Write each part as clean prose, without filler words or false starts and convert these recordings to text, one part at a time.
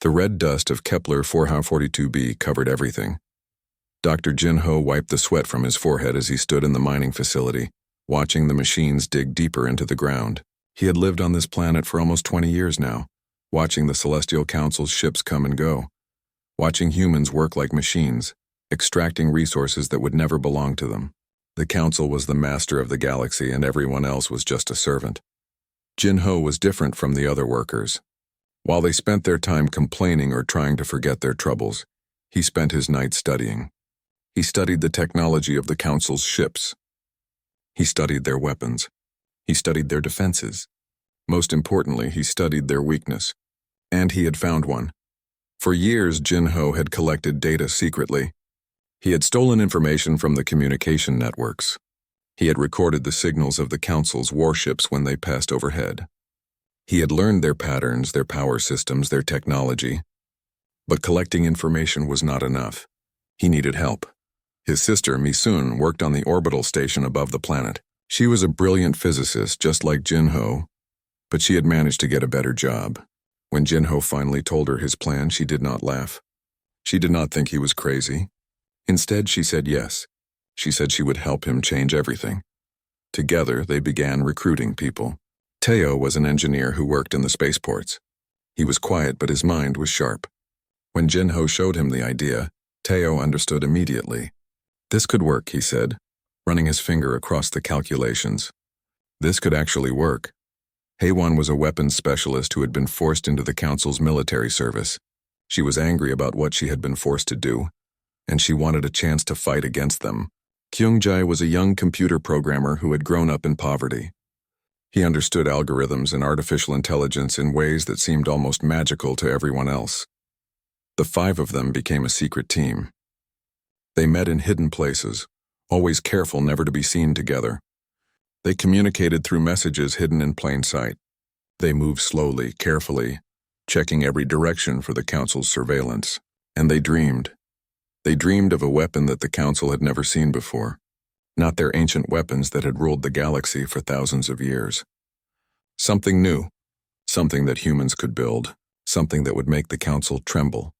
The red dust of Kepler 442b covered everything. Dr. Jin-Ho wiped the sweat from his forehead as he stood in the mining facility, watching the machines dig deeper into the ground. He had lived on this planet for almost 20 years now, watching the Celestial Council's ships come and go, watching humans work like machines, extracting resources that would never belong to them. The Council was the master of the galaxy and everyone else was just a servant. Jin-Ho was different from the other workers. While they spent their time complaining or trying to forget their troubles, he spent his nights studying. He studied the technology of the Council's ships. He studied their weapons. He studied their defenses. Most importantly, he studied their weakness. And he had found one. For years, Jin-Ho had collected data secretly. He had stolen information from the communication networks. He had recorded the signals of the Council's warships when they passed overhead. He had learned their patterns, their power systems, their technology. But collecting information was not enough. He needed help. His sister, Mi-sun, worked on the orbital station above the planet. She was a brilliant physicist, just like Jin-Ho, but she had managed to get a better job. When Jin-Ho finally told her his plan, she did not laugh. She did not think he was crazy. Instead, she said yes. She said she would help him change everything. Together, they began recruiting people. Teo was an engineer who worked in the spaceports. He was quiet, but his mind was sharp. When Jin-Ho showed him the idea, Teo understood immediately. This could work, he said, running his finger across the calculations. This could actually work. Haewon was a weapons specialist who had been forced into the Council's military service. She was angry about what she had been forced to do, and she wanted a chance to fight against them. Kyung-jae was a young computer programmer who had grown up in poverty. He understood algorithms and artificial intelligence in ways that seemed almost magical to everyone else. The five of them became a secret team. They met in hidden places, always careful never to be seen together. They communicated through messages hidden in plain sight. They moved slowly, carefully, checking every direction for the Council's surveillance. And they dreamed. They dreamed of a weapon that the Council had never seen before. Not their ancient weapons that had ruled the galaxy for thousands of years. Something new, something that humans could build, something that would make the Council tremble.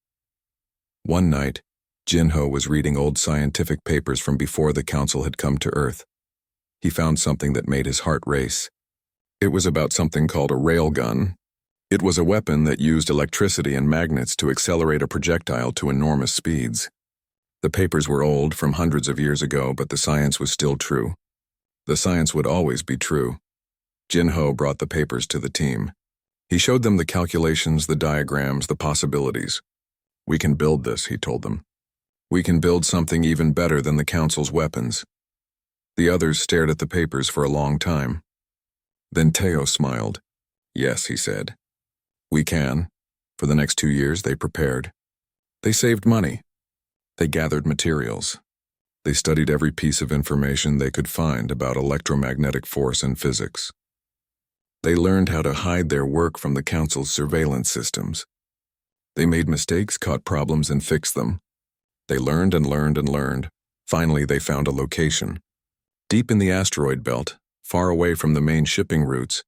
One night, Jin-Ho was reading old scientific papers from before the Council had come to Earth. He found something that made his heart race. It was about something called a railgun. It was a weapon that used electricity and magnets to accelerate a projectile to enormous speeds. The papers were old, from hundreds of years ago, but the science was still true. The science would always be true. Jin-Ho brought the papers to the team. He showed them the calculations, the diagrams, the possibilities. "We can build this," he told them. "We can build something even better than the Council's weapons." The others stared at the papers for a long time. Then Teo smiled. "Yes," he said. "We can." For the next 2 years, they prepared. They saved money. They gathered materials. They studied every piece of information they could find about electromagnetic force and physics. They learned how to hide their work from the Council's surveillance systems. They made mistakes, caught problems, and fixed them. They learned and learned and learned. Finally, they found a location. Deep in the asteroid belt, far away from the main shipping routes,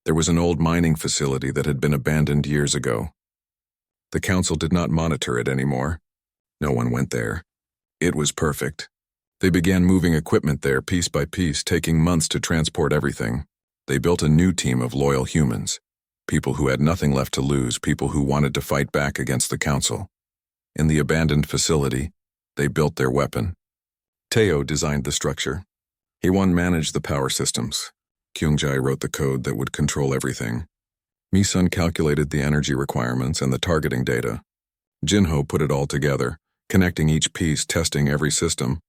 there was an old mining facility that had been abandoned years ago. The Council did not monitor it anymore. No one went there. It was perfect. They began moving equipment there piece by piece, taking months to transport everything. They built a new team of loyal humans, people who had nothing left to lose, people who wanted to fight back against the Council. In the abandoned facility, they built their weapon. Teo designed the structure. Haewon managed the power systems. Kyung-jae wrote the code that would control everything. Mi-sun calculated the energy requirements and the targeting data. Jin-Ho put it all together, connecting each piece, testing every system.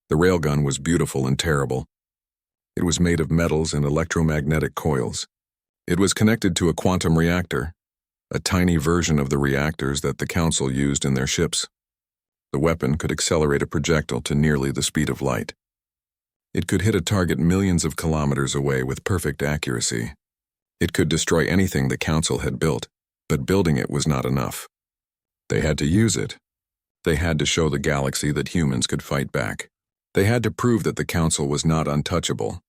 The railgun was beautiful and terrible. It was made of metals and electromagnetic coils. It was connected to a quantum reactor, a tiny version of the reactors that the Council used in their ships. The weapon could accelerate a projectile to nearly the speed of light. It could hit a target millions of kilometers away with perfect accuracy. It could destroy anything the Council had built, but building it was not enough. They had to use it. They had to show the galaxy that humans could fight back. They had to prove that the Council was not untouchable.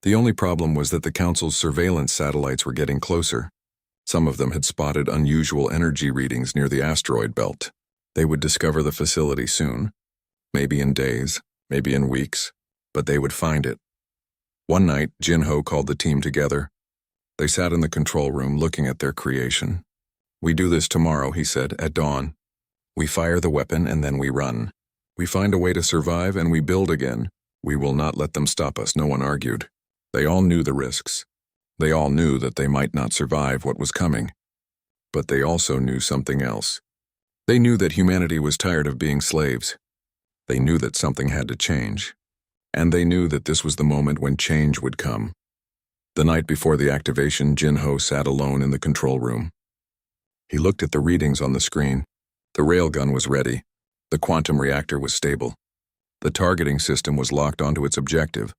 The only problem was that the Council's surveillance satellites were getting closer. Some of them had spotted unusual energy readings near the asteroid belt. They would discover the facility soon. Maybe in days, maybe in weeks, but they would find it. One night, Jin-Ho called the team together. They sat in the control room looking at their creation. "We do this tomorrow," he said, "at dawn. We fire the weapon and then we run. We find a way to survive and we build again. We will not let them stop us," no one argued. They all knew the risks. They all knew that they might not survive what was coming. But they also knew something else. They knew that humanity was tired of being slaves. They knew that something had to change. And they knew that this was the moment when change would come. The night before the activation, Jin-Ho sat alone in the control room. He looked at the readings on the screen. The railgun was ready. The quantum reactor was stable. The targeting system was locked onto its objective,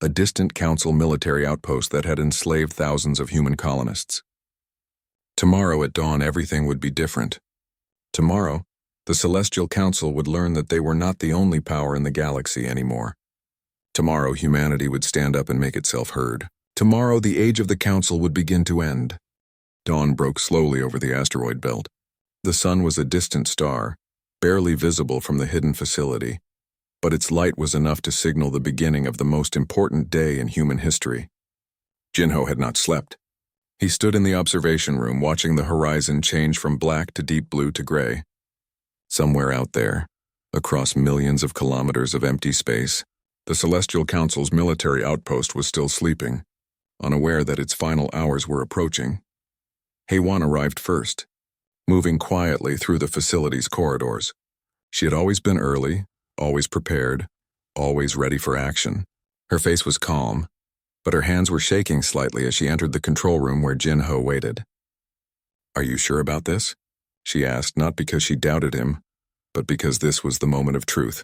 a distant council military outpost that had enslaved thousands of human colonists. Tomorrow at dawn, everything would be different. Tomorrow, the Celestial Council would learn that they were not the only power in the galaxy anymore. Tomorrow, humanity would stand up and make itself heard. Tomorrow, the age of the Council would begin to end. Dawn broke slowly over the asteroid belt. The sun was a distant star, barely visible from the hidden facility, but its light was enough to signal the beginning of the most important day in human history. Jin-Ho had not slept. He stood in the observation room watching the horizon change from black to deep blue to gray. Somewhere out there, across millions of kilometers of empty space, the Celestial Council's military outpost was still sleeping, unaware that its final hours were approaching. HFY arrived first, moving quietly through the facility's corridors. She had always been early, always prepared, always ready for action. Her face was calm, but her hands were shaking slightly as she entered the control room where Jin-Ho waited. "Are you sure about this?" she asked, not because she doubted him, but because this was the moment of truth.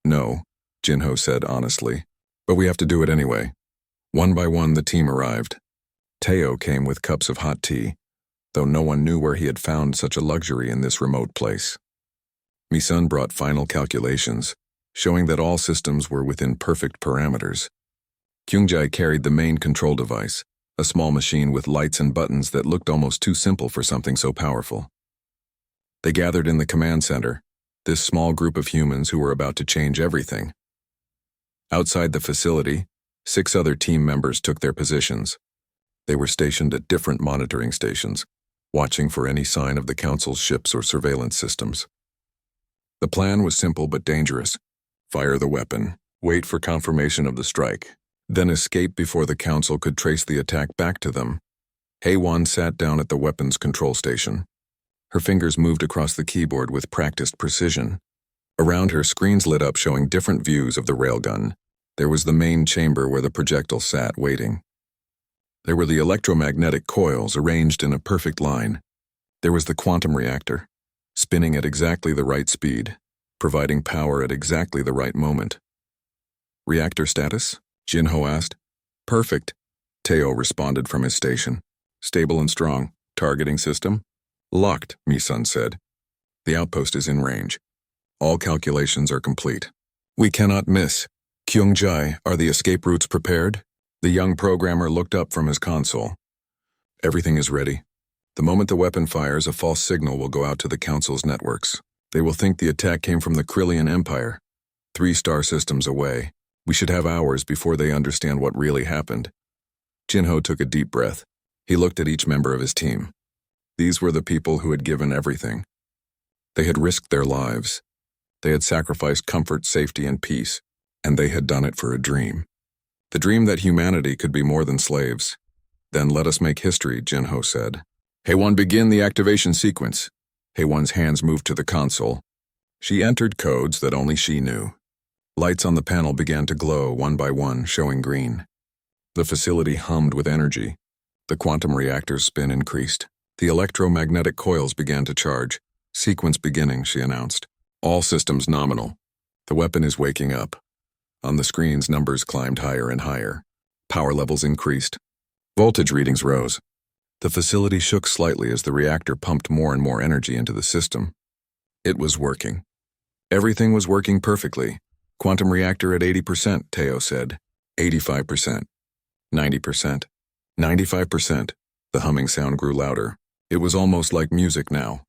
"No," Jin-Ho said honestly, "but we have to do it anyway." One by one, the team arrived. Teo came with cups of hot tea, though no one knew where he had found such a luxury in this remote place. Mi-sun brought final calculations, showing that all systems were within perfect parameters. Kyung-jae carried the main control device, a small machine with lights and buttons that looked almost too simple for something so powerful. They gathered in the command center, this small group of humans who were about to change everything. Outside the facility, 6 other team members took their positions. They were stationed at different monitoring stations, watching for any sign of the Council's ships or surveillance systems. The plan was simple but dangerous. Fire the weapon, wait for confirmation of the strike, then escape before the Council could trace the attack back to them. HFY sat down at the weapons control station. Her fingers moved across the keyboard with practiced precision. Around her, screens lit up showing different views of the railgun. There was the main chamber where the projectile sat, waiting. There were the electromagnetic coils arranged in a perfect line. There was the quantum reactor, spinning at exactly the right speed, providing power at exactly the right moment. "Reactor status?" Jin-Ho asked. "Perfect," Teo responded from his station. "Stable and strong. Targeting system?" "Locked," Mi-sun said. "The outpost is in range. All calculations are complete. We cannot miss. Kyung-jae, are the escape routes prepared?" The young programmer looked up from his console. "Everything is ready. The moment the weapon fires, a false signal will go out to the Council's networks. They will think the attack came from the Krillian Empire, 3 star systems away. We should have hours before they understand what really happened." Jin-Ho took a deep breath. He looked at each member of his team. These were the people who had given everything. They had risked their lives. They had sacrificed comfort, safety, and peace, and they had done it for a dream. The dream that humanity could be more than slaves. "Then let us make history," Jin-Ho said. "HFY, begin the activation sequence." HFY's hands moved to the console. She entered codes that only she knew. Lights on the panel began to glow one by one, showing green. The facility hummed with energy. The quantum reactor's spin increased. The electromagnetic coils began to charge. "Sequence beginning," she announced. "All systems nominal. The weapon is waking up." On the screens, numbers climbed higher and higher. Power levels increased. Voltage readings rose. The facility shook slightly as the reactor pumped more and more energy into the system. It was working. Everything was working perfectly. "Quantum reactor at 80%, Teo said. 85%. 90%. 95%. The humming sound grew louder. It was almost like music now.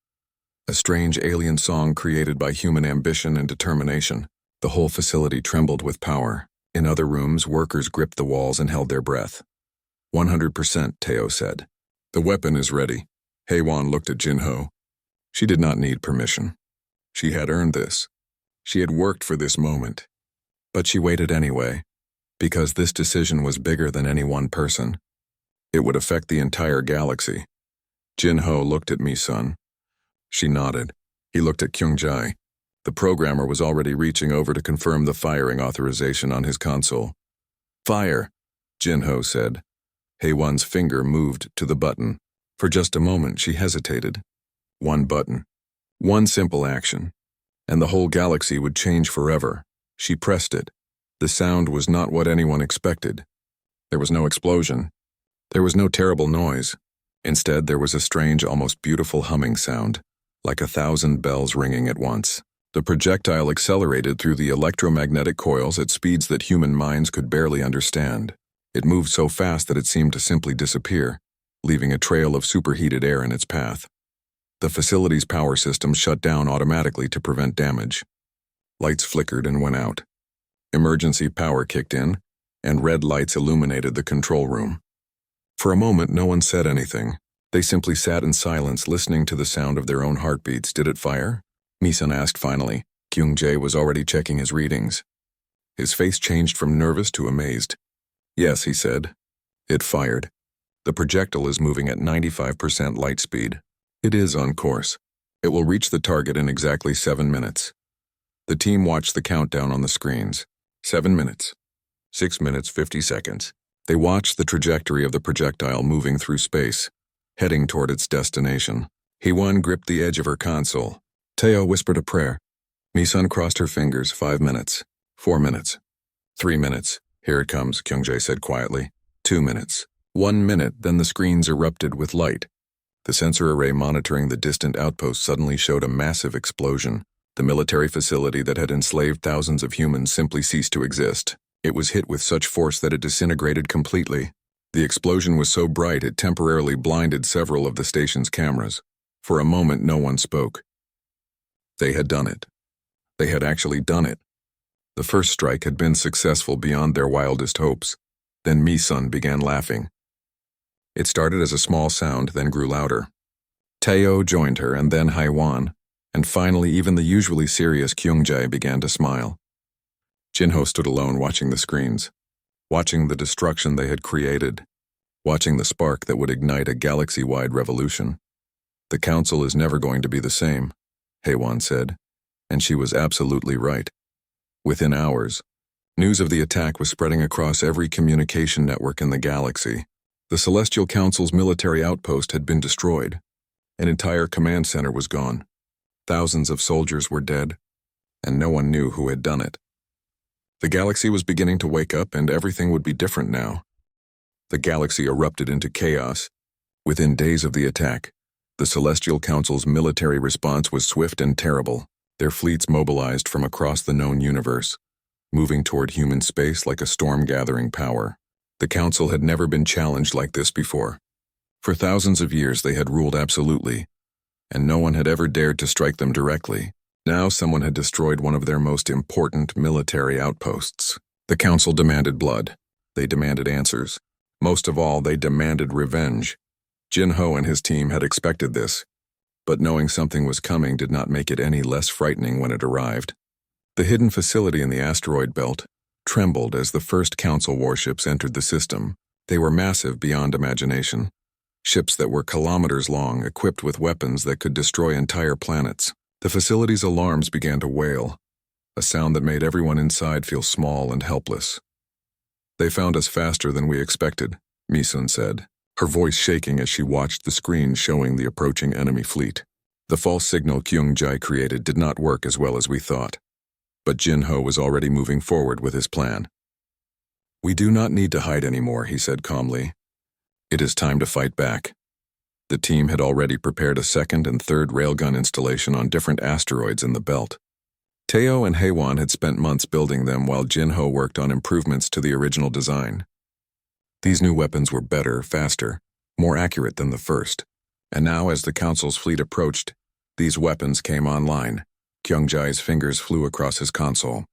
A strange alien song created by human ambition and determination. The whole facility trembled with power. In other rooms, workers gripped the walls and held their breath. 100%, Teo said. The weapon is ready. Heywan looked at Jinho. She did not need permission. She had earned this. She had worked for this moment. But she waited anyway, because this decision was bigger than any one person. It would affect the entire galaxy. Jinho looked at Mi-sun. She nodded. He looked at Kyung-jae. The programmer was already reaching over to confirm the firing authorization on his console. Fire, Jinho said. Heywan's finger moved to the button. For just a moment, she hesitated. One button. One simple action. And the whole galaxy would change forever. She pressed it. The sound was not what anyone expected. There was no explosion. There was no terrible noise. Instead, there was a strange, almost beautiful humming sound, like 1,000 bells ringing at once. The projectile accelerated through the electromagnetic coils at speeds that human minds could barely understand. It moved so fast that it seemed to simply disappear, leaving a trail of superheated air in its path. The facility's power system shut down automatically to prevent damage. Lights flickered and went out. Emergency power kicked in, and red lights illuminated the control room. For a moment, no one said anything. They simply sat in silence, listening to the sound of their own heartbeats. Did it fire? Mi-sun asked finally. Kyung-jae was already checking his readings. His face changed from nervous to amazed. Yes, he said. It fired. The projectile is moving at 95% light speed. It is on course. It will reach the target in exactly 7 minutes. The team watched the countdown on the screens. 7 minutes. 6 minutes, 50 seconds. They watched the trajectory of the projectile moving through space, heading toward its destination. Heywan gripped the edge of her console. Teo whispered a prayer. Mi-sun crossed her fingers. 5 minutes. 4 minutes. 3 minutes. Here it comes, Kyung-jae said quietly. 2 minutes. 1 minute, then the screens erupted with light. The sensor array monitoring the distant outpost suddenly showed a massive explosion. The military facility that had enslaved thousands of humans simply ceased to exist. It was hit with such force that it disintegrated completely. The explosion was so bright it temporarily blinded several of the station's cameras. For a moment, no one spoke. They had done it. They had actually done it. The first strike had been successful beyond their wildest hopes. Then Mi-sun began laughing. It started as a small sound, then grew louder. Teo joined her, and then Heywan, and finally even the usually serious Kyung-jae began to smile. Jinho stood alone watching the screens, watching the destruction they had created, watching the spark that would ignite a galaxy-wide revolution. The council is never going to be the same, Heywan said, and she was absolutely right. Within hours, news of the attack was spreading across every communication network in the galaxy. The Celestial Council's military outpost had been destroyed. An entire command center was gone. Thousands of soldiers were dead, and no one knew who had done it. The galaxy was beginning to wake up, and everything would be different now. The galaxy erupted into chaos. Within days of the attack, the Celestial Council's military response was swift and terrible. Their fleets mobilized from across the known universe, moving toward human space like a storm-gathering power. The Council had never been challenged like this before. For thousands of years they had ruled absolutely, and no one had ever dared to strike them directly. Now someone had destroyed one of their most important military outposts. The Council demanded blood. They demanded answers. Most of all, they demanded revenge. Jinho and his team had expected this, but knowing something was coming did not make it any less frightening when it arrived. The hidden facility in the asteroid belt trembled as the first Council warships entered the system. They were massive beyond imagination. Ships that were kilometers long, equipped with weapons that could destroy entire planets. The facility's alarms began to wail, a sound that made everyone inside feel small and helpless. They found us faster than we expected, Mi-sun said, her voice shaking as she watched the screen showing the approaching enemy fleet. The false signal Kyung-jae created did not work as well as we thought, but Jinho was already moving forward with his plan. We do not need to hide anymore, he said calmly. It is time to fight back. The team had already prepared a second and third railgun installation on different asteroids in the belt. Teo and Heywan had spent months building them while Jinho worked on improvements to the original design. These new weapons were better, faster, more accurate than the first. And now, as the Council's fleet approached, these weapons came online. Kyung-jae's fingers flew across his console.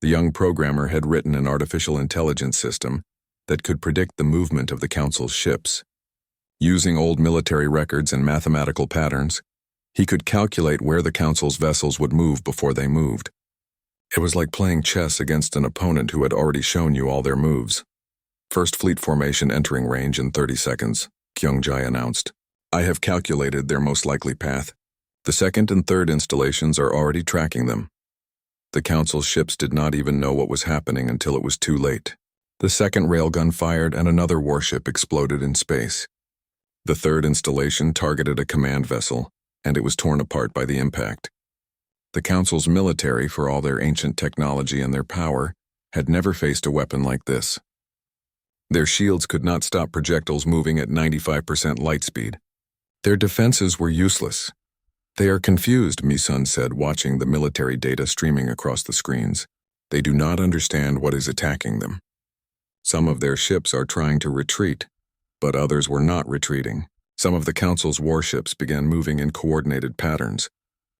The young programmer had written an artificial intelligence system that could predict the movement of the Council's ships. Using old military records and mathematical patterns, he could calculate where the Council's vessels would move before they moved. It was like playing chess against an opponent who had already shown you all their moves. First fleet formation entering range in 30 seconds, Kyung-jae announced. I have calculated their most likely path. The second and third installations are already tracking them. The Council's ships did not even know what was happening until it was too late. The second railgun fired and another warship exploded in space. The third installation targeted a command vessel, and it was torn apart by the impact. The Council's military, for all their ancient technology and their power, had never faced a weapon like this. Their shields could not stop projectiles moving at 95% light speed. Their defenses were useless. They are confused, Mi-sun said, watching the military data streaming across the screens. They do not understand what is attacking them. Some of their ships are trying to retreat, but others were not retreating. Some of the Council's warships began moving in coordinated patterns,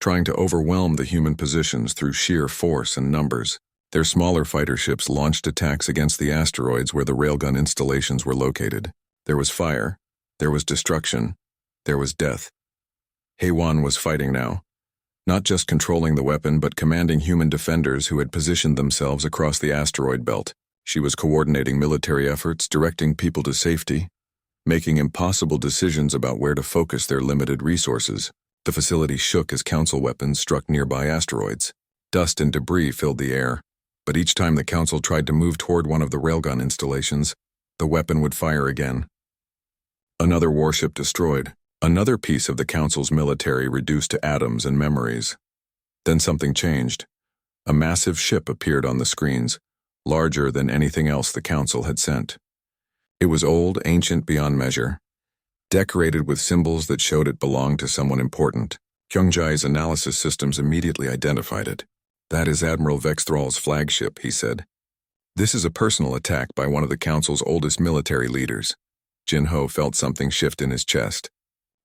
trying to overwhelm the human positions through sheer force and numbers. Their smaller fighter ships launched attacks against the asteroids where the railgun installations were located. There was fire, there was destruction, there was death. Haewon was fighting now, not just controlling the weapon but commanding human defenders who had positioned themselves across the asteroid belt. She was coordinating military efforts, directing people to safety, making impossible decisions about where to focus their limited resources. The facility shook as Council weapons struck nearby asteroids. Dust and debris filled the air, but each time the Council tried to move toward one of the railgun installations, the weapon would fire again. Another warship destroyed, another piece of the Council's military reduced to atoms and memories. Then something changed. A massive ship appeared on the screens, larger than anything else the Council had sent. It was old, ancient beyond measure, decorated with symbols that showed it belonged to someone important. Kyung-jae's analysis systems immediately identified it. That is Admiral Vexthral's flagship, he said. This is a personal attack by one of the Council's oldest military leaders. Jin-ho felt something shift in his chest.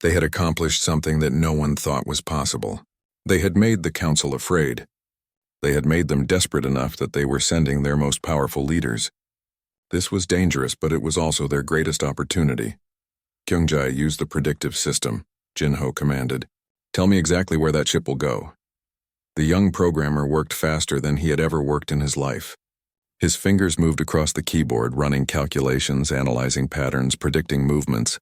They had accomplished something that no one thought was possible. They had made the Council afraid. They had made them desperate enough that they were sending their most powerful leaders. This was dangerous, but it was also their greatest opportunity. Kyung-jae used the predictive system, Jin-ho commanded. Tell me exactly where that ship will go. The young programmer worked faster than he had ever worked in his life. His fingers moved across the keyboard, running calculations, analyzing patterns, predicting movements.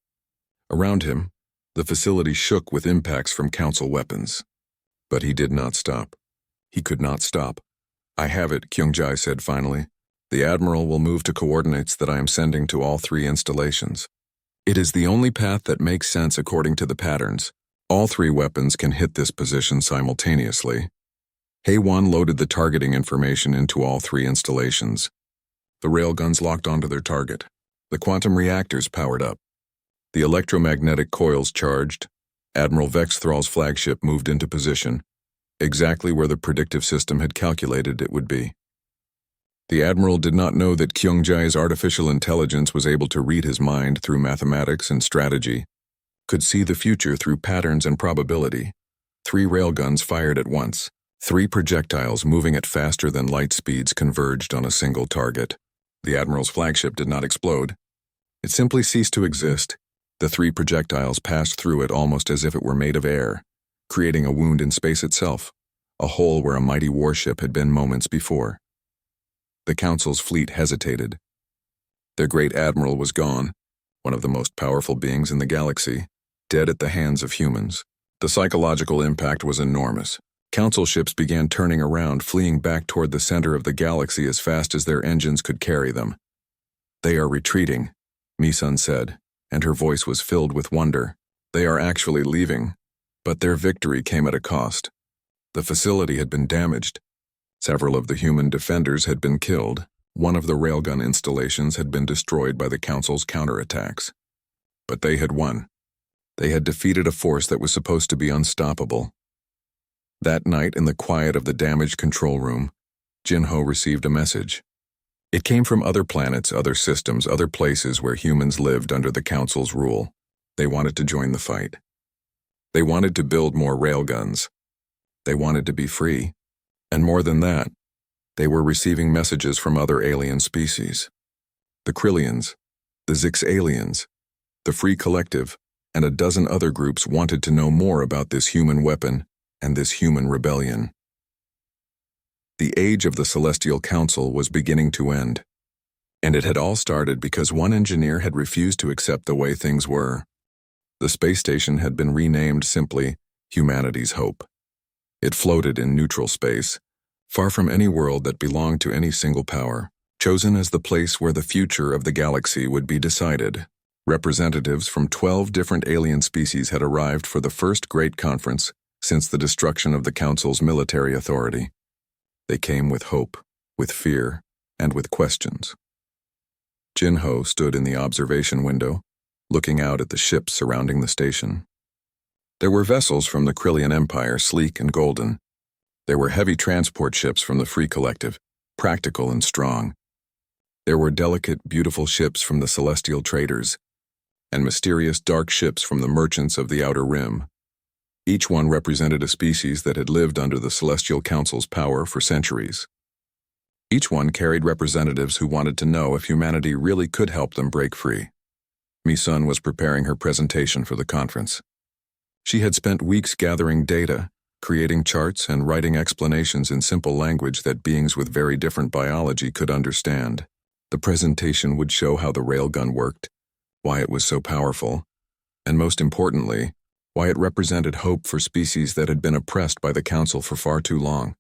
Around him, the facility shook with impacts from Council weapons. But he did not stop. He could not stop. I have it, Kyung-jae said finally. The Admiral will move to coordinates that I am sending to all three installations. It is the only path that makes sense according to the patterns. All three weapons can hit this position simultaneously. Haewon loaded the targeting information into all three installations. The railguns locked onto their target. The quantum reactors powered up. The electromagnetic coils charged. Admiral Vexthral's flagship moved into position, exactly where the predictive system had calculated it would be. The Admiral did not know that Kyung-jae's artificial intelligence was able to read his mind through mathematics and strategy, could see the future through patterns and probability. 3 railguns fired at once. 3 projectiles moving at faster than light speeds converged on a single target. The Admiral's flagship did not explode. It simply ceased to exist. The 3 projectiles passed through it almost as if it were made of air, creating a wound in space itself, a hole where a mighty warship had been moments before. The Council's fleet hesitated. Their great admiral was gone, one of the most powerful beings in the galaxy, dead at the hands of humans. The psychological impact was enormous. Council ships began turning around, fleeing back toward the center of the galaxy as fast as their engines could carry them. They are retreating, Mi-sun said, and her voice was filled with wonder. They are actually leaving, but their victory came at a cost. The facility had been damaged. Several of the human defenders had been killed. One of the railgun installations had been destroyed by the Council's counterattacks. But they had won. They had defeated a force that was supposed to be unstoppable. That night, in the quiet of the damaged control room, Jin-ho received a message. It came from other planets, other systems, other places where humans lived under the Council's rule. They wanted to join the fight. They wanted to build more railguns. They wanted to be free. And more than that, they were receiving messages from other alien species. The Krillians, the Zix-aliens, the Free Collective, and a dozen other groups wanted to know more about this human weapon and this human rebellion. The age of the Celestial Council was beginning to end, and it had all started because one engineer had refused to accept the way things were. The space station had been renamed simply Humanity's Hope. It floated in neutral space, far from any world that belonged to any single power, chosen as the place where the future of the galaxy would be decided. Representatives from 12 different alien species had arrived for the first great conference since the destruction of the Council's military authority. They came with hope, with fear, and with questions. Jinho stood in the observation window, looking out at the ships surrounding the station. There were vessels from the Krillian Empire, sleek and golden. There were heavy transport ships from the Free Collective, practical and strong. There were delicate, beautiful ships from the Celestial Traders, and mysterious dark ships from the merchants of the Outer Rim. Each one represented a species that had lived under the Celestial Council's power for centuries. Each one carried representatives who wanted to know if humanity really could help them break free. Mi-sun was preparing her presentation for the conference. She had spent weeks gathering data, creating charts and writing explanations in simple language that beings with very different biology could understand. The presentation would show how the railgun worked, why it was so powerful, and most importantly, why it represented hope for species that had been oppressed by the Council for far too long.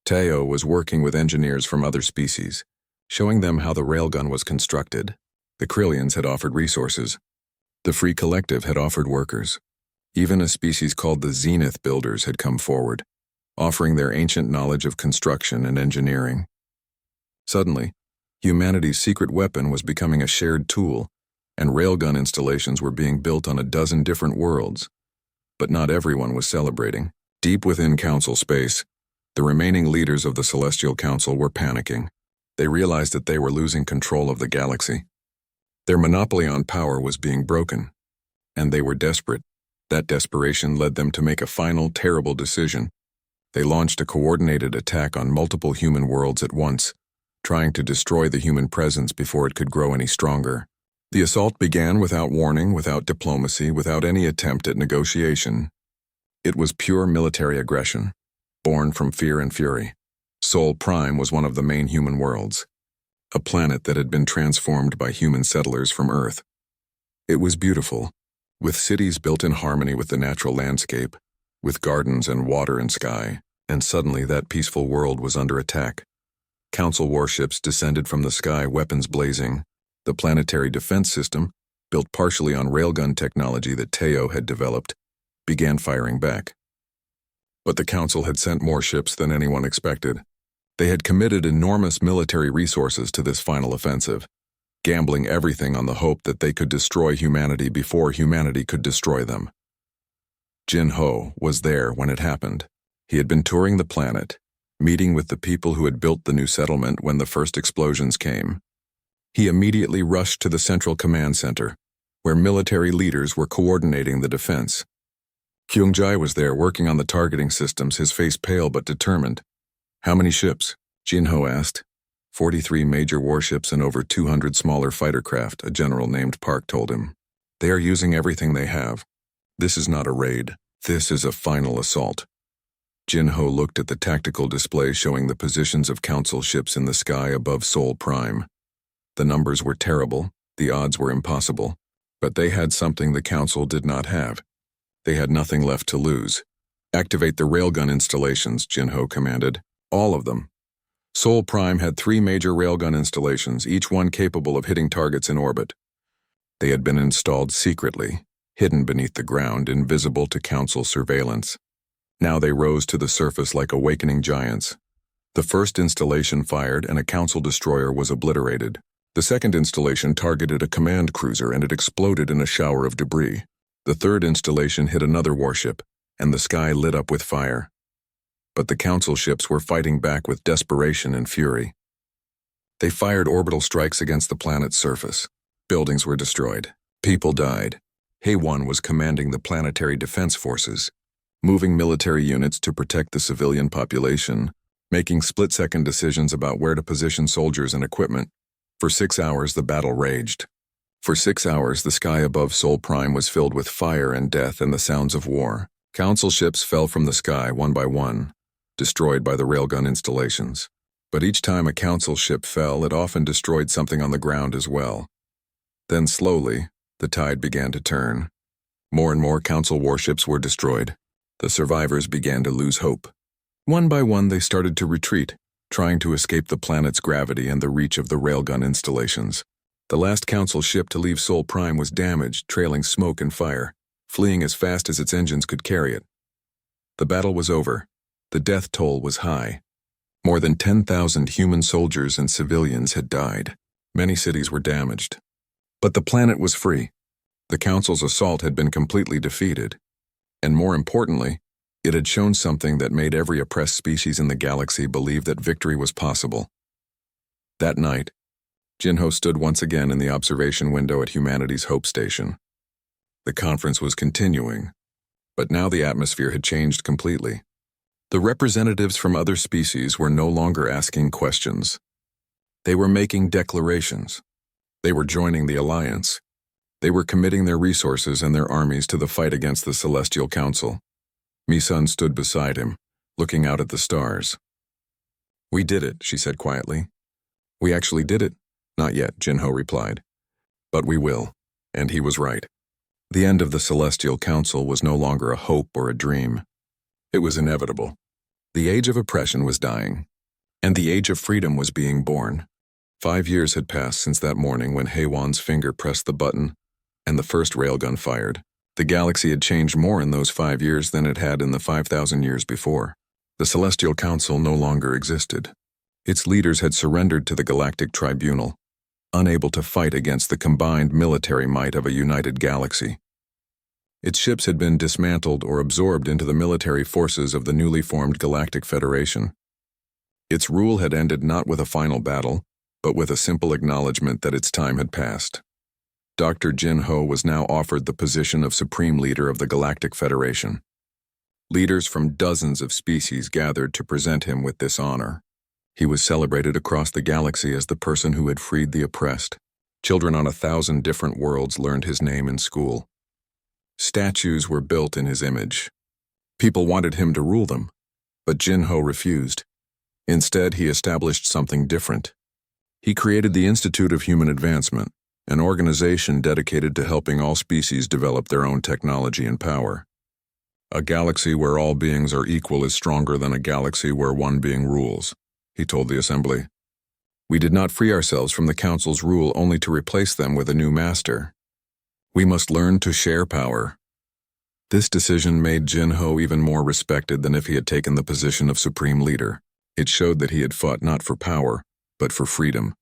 Teo was working with engineers from other species, showing them how the railgun was constructed. The Krillians had offered resources. The Free Collective had offered workers. Even a species called the Zenith Builders had come forward, offering their ancient knowledge of construction and engineering. Suddenly, humanity's secret weapon was becoming a shared tool, and railgun installations were being built on a dozen different worlds. But not everyone was celebrating. Deep within Council space, the remaining leaders of the Celestial Council were panicking. They realized that they were losing control of the galaxy. Their monopoly on power was being broken, and they were desperate. That desperation led them to make a final, terrible decision. They launched a coordinated attack on multiple human worlds at once, trying to destroy the human presence before it could grow any stronger. The assault began without warning, without diplomacy, without any attempt at negotiation. It was pure military aggression, born from fear and fury. Sol Prime was one of the main human worlds, a planet that had been transformed by human settlers from Earth. It was beautiful, with cities built in harmony with the natural landscape, with gardens and water and sky, and suddenly that peaceful world was under attack. Council warships descended from the sky, weapons blazing. The planetary defense system, built partially on railgun technology that Teo had developed, began firing back. But the Council had sent more ships than anyone expected. They had committed enormous military resources to this final offensive, gambling everything on the hope that they could destroy humanity before humanity could destroy them. Jinho was there when it happened. He had been touring the planet, meeting with the people who had built the new settlement when the first explosions came. He immediately rushed to the Central Command Center, where military leaders were coordinating the defense. Kyungjai was there working on the targeting systems, his face pale but determined. "How many ships?" Jinho asked. 43 major warships and over 200 smaller fighter craft, a general named Park told him. "They are using everything they have. This is not a raid. This is a final assault." Jinho looked at the tactical display showing the positions of Council ships in the sky above Sol Prime. The numbers were terrible, the odds were impossible, but they had something the Council did not have. They had nothing left to lose. "Activate the railgun installations," Jinho commanded. "All of them." Sol Prime had 3 major railgun installations, each one capable of hitting targets in orbit. They had been installed secretly, hidden beneath the ground, invisible to Council surveillance. Now they rose to the surface like awakening giants. The first installation fired and a Council destroyer was obliterated. The second installation targeted a command cruiser and it exploded in a shower of debris. The third installation hit another warship, and the sky lit up with fire. But the Council ships were fighting back with desperation and fury. They fired orbital strikes against the planet's surface. Buildings were destroyed. People died. HFY was commanding the planetary defense forces, moving military units to protect the civilian population, making split-second decisions about where to position soldiers and equipment. For 6 hours, the battle raged. For 6 hours, the sky above Sol Prime was filled with fire and death and the sounds of war. Council ships fell from the sky one by one, destroyed by the railgun installations. But each time a council ship fell, it often destroyed something on the ground as well. Then slowly, the tide began to turn. More and more council warships were destroyed. The survivors began to lose hope. One by one, they started to retreat, trying to escape the planet's gravity and the reach of the railgun installations. The last council ship to leave Sol Prime was damaged, trailing smoke and fire, fleeing as fast as its engines could carry it. The battle was over. The death toll was high. More than 10,000 human soldiers and civilians had died. Many cities were damaged. But the planet was free. The Council's assault had been completely defeated. And more importantly, it had shown something that made every oppressed species in the galaxy believe that victory was possible. That night, Jinho stood once again in the observation window at humanity's Hope Station. The conference was continuing, but now the atmosphere had changed completely. The representatives from other species were no longer asking questions. They were making declarations. They were joining the Alliance. They were committing their resources and their armies to the fight against the Celestial Council. Mi-sun stood beside him, looking out at the stars. "We did it," she said quietly. "We actually did it." "Not yet," Jinho replied. "But we will." And he was right. The end of the Celestial Council was no longer a hope or a dream. It was inevitable. The age of oppression was dying, and the age of freedom was being born. 5 years had passed since that morning when HFY's finger pressed the button and the first railgun fired. The galaxy had changed more in those 5 years than it had in the 5,000 years before. The Celestial Council no longer existed. Its leaders had surrendered to the Galactic Tribunal, unable to fight against the combined military might of a united galaxy. Its ships had been dismantled or absorbed into the military forces of the newly formed Galactic Federation. Its rule had ended not with a final battle, but with a simple acknowledgement that its time had passed. Dr. Jinho was now offered the position of Supreme Leader of the Galactic Federation. Leaders from dozens of species gathered to present him with this honor. He was celebrated across the galaxy as the person who had freed the oppressed. Children on 1,000 different worlds learned his name in school. Statues were built in his image. People wanted him to rule them, but Jinho refused. Instead, he established something different. He created the Institute of Human Advancement, an organization dedicated to helping all species develop their own technology and power. "A galaxy where all beings are equal is stronger than a galaxy where one being rules," he told the assembly. "We did not free ourselves from the Council's rule only to replace them with a new master. We must learn to share power." This decision made Jinho even more respected than if he had taken the position of Supreme Leader. It showed that he had fought not for power, but for freedom.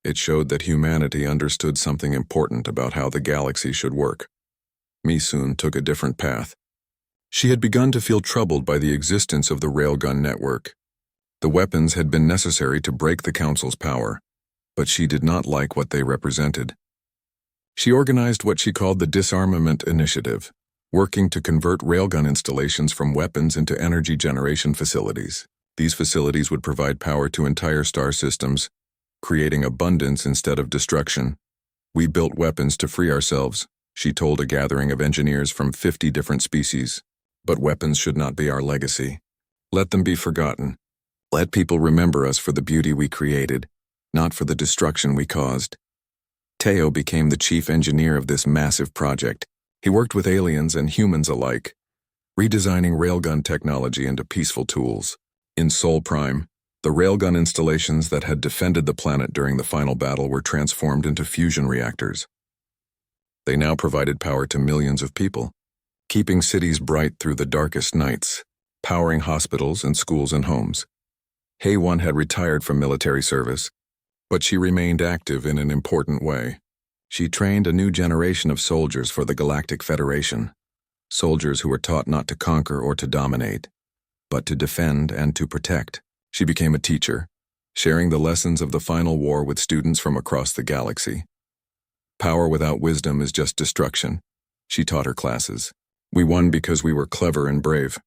It showed that humanity understood something important about how the galaxy should work. Mi-sun took a different path. She had begun to feel troubled by the existence of the Railgun network. The weapons had been necessary to break the Council's power, but she did not like what they represented. She organized what she called the Disarmament Initiative, working to convert railgun installations from weapons into energy generation facilities. These facilities would provide power to entire star systems, creating abundance instead of destruction. "We built weapons to free ourselves," she told a gathering of engineers from 50 different species. "But weapons should not be our legacy. Let them be forgotten. Let people remember us for the beauty we created, not for the destruction we caused." Teo became the chief engineer of this massive project. He worked with aliens and humans alike, redesigning railgun technology into peaceful tools. In Sol Prime, the railgun installations that had defended the planet during the final battle were transformed into fusion reactors. They now provided power to millions of people, keeping cities bright through the darkest nights, powering hospitals and schools and homes. HFY had retired from military service, but she remained active in an important way. She trained a new generation of soldiers for the Galactic Federation, soldiers who were taught not to conquer or to dominate, but to defend and to protect. She became a teacher, sharing the lessons of the final war with students from across the galaxy. Power without wisdom is just destruction. She taught her classes. We won because we were clever and brave.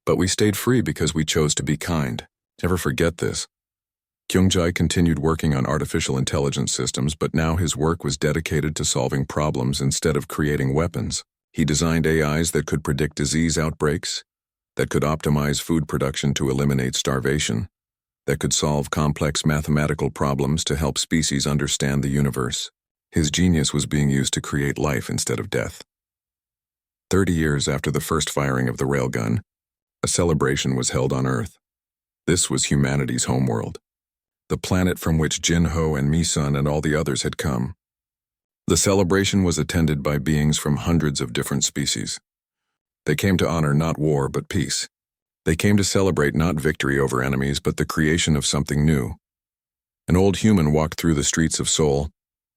But we stayed free because we chose to be kind. Never forget this. Kyungjai continued working on artificial intelligence systems, but now his work was dedicated to solving problems instead of creating weapons. He designed AIs that could predict disease outbreaks, that could optimize food production to eliminate starvation, that could solve complex mathematical problems to help species understand the universe. His genius was being used to create life instead of death. 30 years after the first firing of the Railgun, a celebration was held on Earth. This was humanity's homeworld, the planet from which Jin-Ho and Mi-sun and all the others had come. The celebration was attended by beings from hundreds of different species. They came to honor not war but peace. They came to celebrate not victory over enemies but the creation of something new. An old human walked through the streets of Seoul,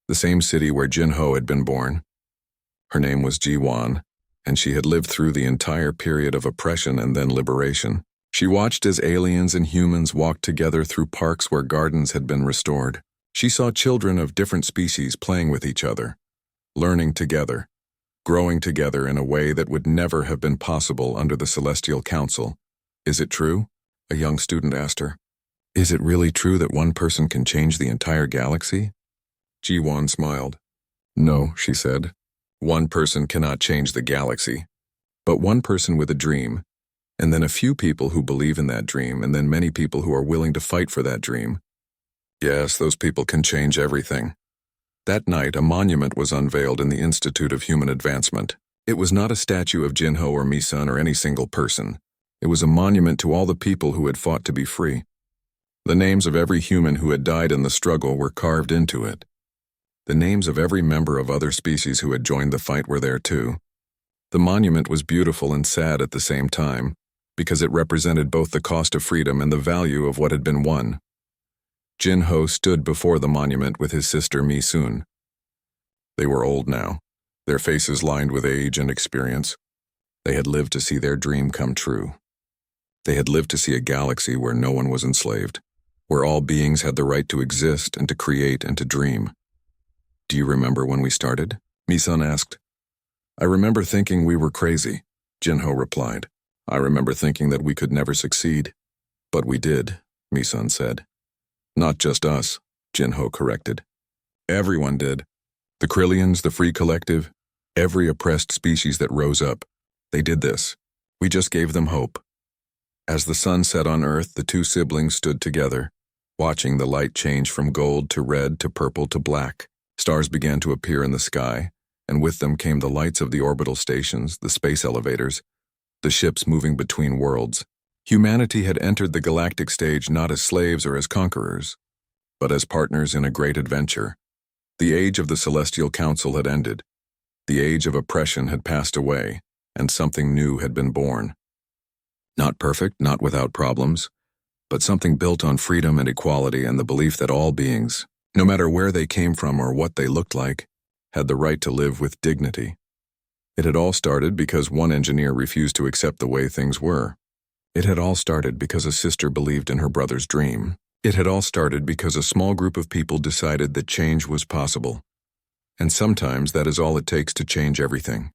the same city where Jin-Ho had been born. Her name was Ji-won, and she had lived through the entire period of oppression and then liberation. She watched as aliens and humans walked together through parks where gardens had been restored. She saw children of different species playing with each other, learning together, growing together in a way that would never have been possible under the Celestial Council. Is it true? A young student asked her. Is it really true that one person can change the entire galaxy? Ji-won smiled. No, she said. One person cannot change the galaxy, but one person with a dream, and then a few people who believe in that dream, and then many people who are willing to fight for that dream. Yes, those people can change everything. That night, a monument was unveiled in the Institute of Human Advancement. It was not a statue of Jin-Ho or Mi-sun or any single person. It was a monument to all the people who had fought to be free. The names of every human who had died in the struggle were carved into it. The names of every member of other species who had joined the fight were there too. The monument was beautiful and sad at the same time, because it represented both the cost of freedom and the value of what had been won. Jin-Ho stood before the monument with his sister Mi-sun. They were old now, their faces lined with age and experience. They had lived to see their dream come true. They had lived to see a galaxy where no one was enslaved, where all beings had the right to exist and to create and to dream. Do you remember when we started? Mi-sun asked. I remember thinking we were crazy, Jin-Ho replied. I remember thinking that we could never succeed. But we did, Mi-sun said. Not just us, Jin-Ho corrected. Everyone did. The Krillians, the Free Collective, every oppressed species that rose up. They did this. We just gave them hope. As the sun set on Earth, the two siblings stood together, watching the light change from gold to red to purple to black. Stars began to appear in the sky, and with them came the lights of the orbital stations, the space elevators, the ships moving between worlds. Humanity had entered the galactic stage not as slaves or as conquerors, but as partners in a great adventure. The age of the Celestial Council had ended. The age of oppression had passed away, and something new had been born. Not perfect, not without problems, but something built on freedom and equality and the belief that all beings, no matter where they came from or what they looked like, had the right to live with dignity. It had all started because one engineer refused to accept the way things were. It had all started because a sister believed in her brother's dream. It had all started because a small group of people decided that change was possible. And sometimes that is all it takes to change everything.